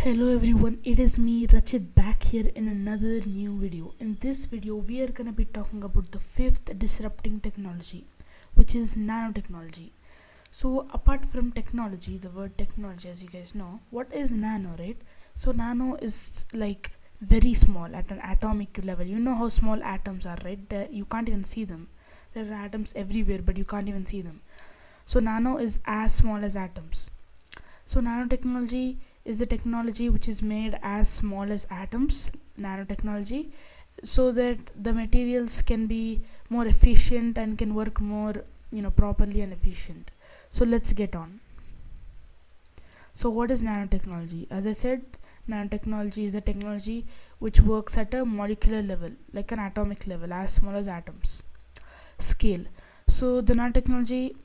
Hello everyone, it is me Rachit back here in another new video. In this video, we are gonna be talking about the fifth disrupting technology, which is nanotechnology. So, apart from technology, the word technology, as you guys know, what is nano, right? So, nano is like very small at an atomic level. You know how small atoms are, right? You can't even see them. There are atoms everywhere, but you can't even see them. So, nano is as small as atoms. So nanotechnology is the technology which is made as small as atoms, nanotechnology, so that the materials can be more efficient and can work more, properly and efficient. So let's get on. So what is nanotechnology? As I said, nanotechnology is a technology which works at a molecular level, like an atomic level, as small as atoms. Scale. So the nanotechnology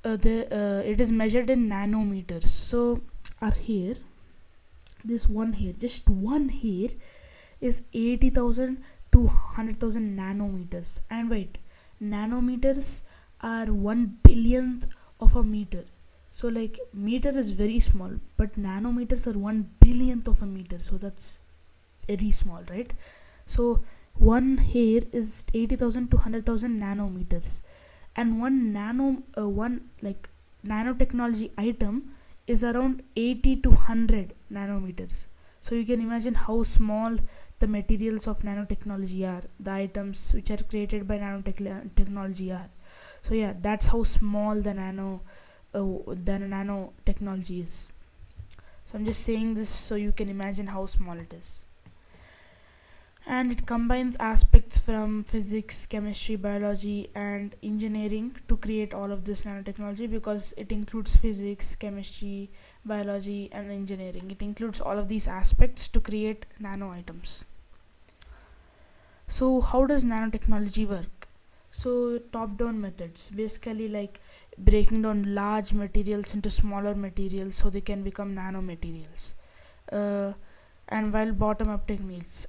it is measured in nanometers. So our hair, this one hair, just one hair, is 80,000 to 100,000 nanometers. And wait, nanometers are 1 billionth of a meter. So like meter is very small, but nanometers are 1 billionth of a meter. So that's very small, right? So one hair is 80,000 to 100,000 nanometers, and one nanotechnology item is around 80 to 100 nanometers. So you can imagine how small the materials of nanotechnology are, the items which are created by nanotechnology are. So yeah, that's how small the nanotechnology is. So I'm just saying this so you can imagine how small it is. And it combines aspects from physics, chemistry, biology, and engineering to create all of this nanotechnology, because it includes physics, chemistry, biology, and engineering. It includes all of these aspects to create nano items. So how does nanotechnology work? So top down methods, basically like breaking down large materials into smaller materials so they can become nanomaterials. And while bottom up techniques,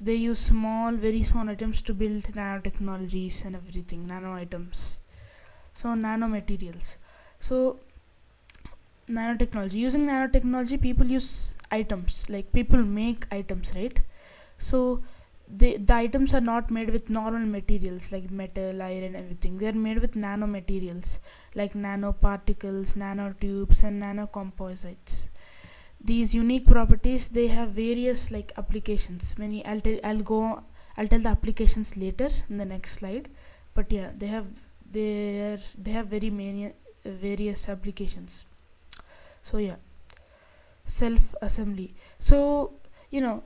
they use very small items to build nanotechnologies and everything, nano items. So nanomaterials. So nanotechnology, using nanotechnology, people use items, like people make items, right? So the items are not made with normal materials like metal, iron, everything. They are made with nanomaterials like nanoparticles, nanotubes, and nanocomposites. These unique properties, they have various like applications. I'll tell the applications later in the next slide. But yeah, they have very many various applications. So yeah, self assembly. So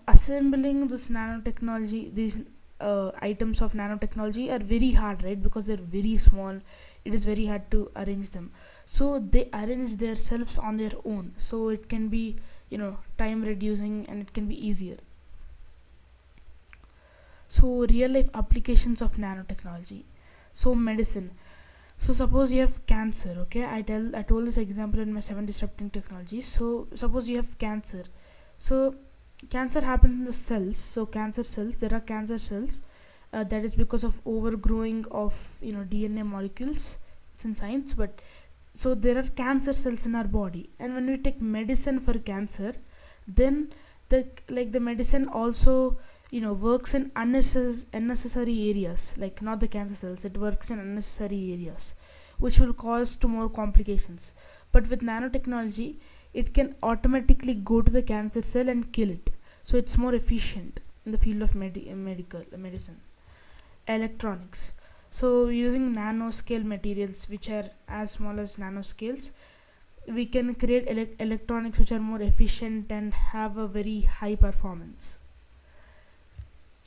assembling this nanotechnology, these items of nanotechnology are very hard, right? Because they're very small, it is very hard to arrange them. So they arrange themselves on their own, so it can be time reducing and it can be easier. So real life applications of nanotechnology. So medicine. So suppose you have cancer, okay? I told this example in my 7 disrupting technologies. So suppose you have cancer. So cancer happens in the cells. So cancer cells, there are cancer cells, that is because of overgrowing of DNA molecules. It's in science. But so there are cancer cells in our body, and when we take medicine for cancer, then the medicine also works in unnecessary areas, like not the cancer cells, it works in unnecessary areas, which will cause to more complications. But with nanotechnology, it can automatically go to the cancer cell and kill it. So it's more efficient in the field of medical medicine. Electronics. So using nanoscale materials, which are as small as nanoscales, we can create electronics which are more efficient and have a very high performance.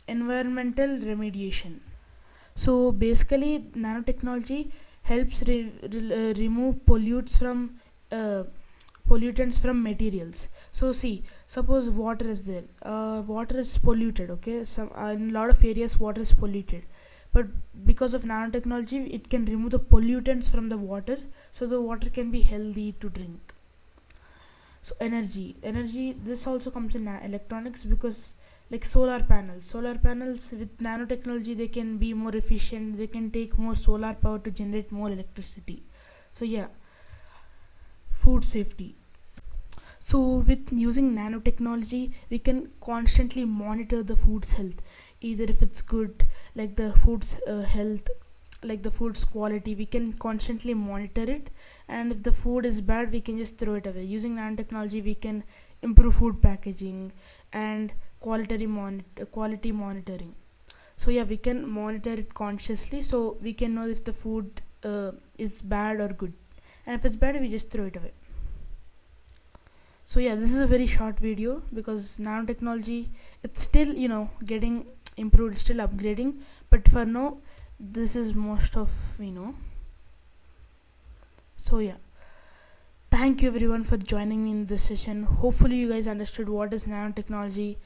Environmental remediation. So basically, nanotechnology helps remove pollutants from materials. So see, suppose water is there. Water is polluted, okay? In a lot of areas, water is polluted. But because of nanotechnology, it can remove the pollutants from the water, so the water can be healthy to drink. So energy, this also comes in electronics, because like solar panels with nanotechnology, they can be more efficient, they can take more solar power to generate more electricity. So yeah, food safety. So with using nanotechnology, we can constantly monitor the food's health, either if it's good, like the food's health, like the food's quality, we can constantly monitor it. And if the food is bad, we can just throw it away. Using nanotechnology, we can improve food packaging and quality monitoring. So yeah, we can monitor it consciously, so we can know if the food is bad or good. And if it's bad, we just throw it away. So yeah, this is a very short video because nanotechnology, it's still getting improved, still upgrading, but for now this is most of so yeah, thank you everyone for joining me in this session. Hopefully you guys understood what is nanotechnology,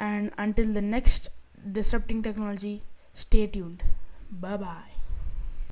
and until the next disrupting technology, stay tuned. Bye bye.